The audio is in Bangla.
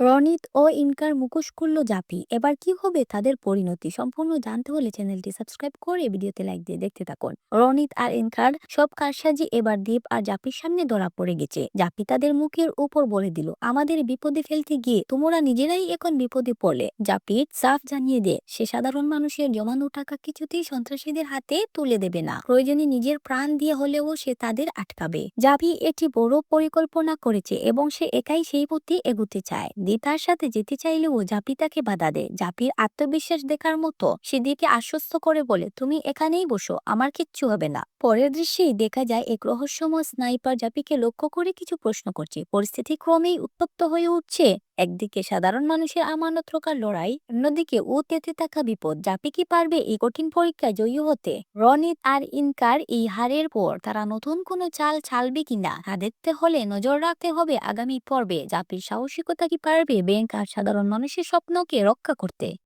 রনিত ও ইনকার মুখোশ খুলল জাপি। এবার কি হবে তাদের পরিণতি? সম্পূর্ণ জানতে হলে চ্যানেলটি সাবস্ক্রাইব করে ভিডিওতে লাইক দিয়ে দেখতে থাকুন। রনিত আর ইনকার সব কারসাজি এবার দীপ আর জাপির সামনে ধরা পড়ে গেছে। জাপি তাদের মুখের উপর বলে দিল, আমাদের বিপদে ফেলতে গিয়ে তোমরা নিজেরাই এখন বিপদে পড়লে। জাপি সাফ জানিয়ে দে সে সাধারণ মানুষের জমানো টাকা কিছুতেই সন্ত্রাসীদের হাতে তুলে দেবে না। প্রয়োজনে নিজের প্রাণ দিয়ে হলেও সে তাদের আটকাবে। জাপি এটি বড় পরিকল্পনা করেছে এবং সে একাই সেই পথে এগুতে চায়। দি তার সাথে যেতে চাইলেও জাপি তাকে বাধা দেয়। জাপির আত্মবিশ্বাস দেখার মতো, সে দিকে আশ্বস্ত করে বলে, তুমি এখানেই বসো, আমার কিচ্ছু হবে না। পরের দৃশ্যেই দেখা যায় এক রহস্যময় স্নাইপার জাপিকে লক্ষ্য করে কিছু প্রশ্ন করছে। পরিস্থিতি ক্রমেই উত্তপ্ত হয়ে উঠছে। একদিকে সাধারণ মানুষের আমানত রক্ষার লড়াই, অন্যদিকে তেতে থাকা বিপদ। জাপি কি পারবে এই কঠিন পরীক্ষায় জয়ী হতে? রনিত আর ইনকার এই হারের পর তারা নতুন কোনো চাল ছাড়বে কিনা তা দেখতে হলে নজর রাখতে হবে আগামী পর্বে। জাপির সাহসিকতা কি পারবে ব্যাংক আর সাধারণ মানুষের স্বপ্নকে রক্ষা করতে?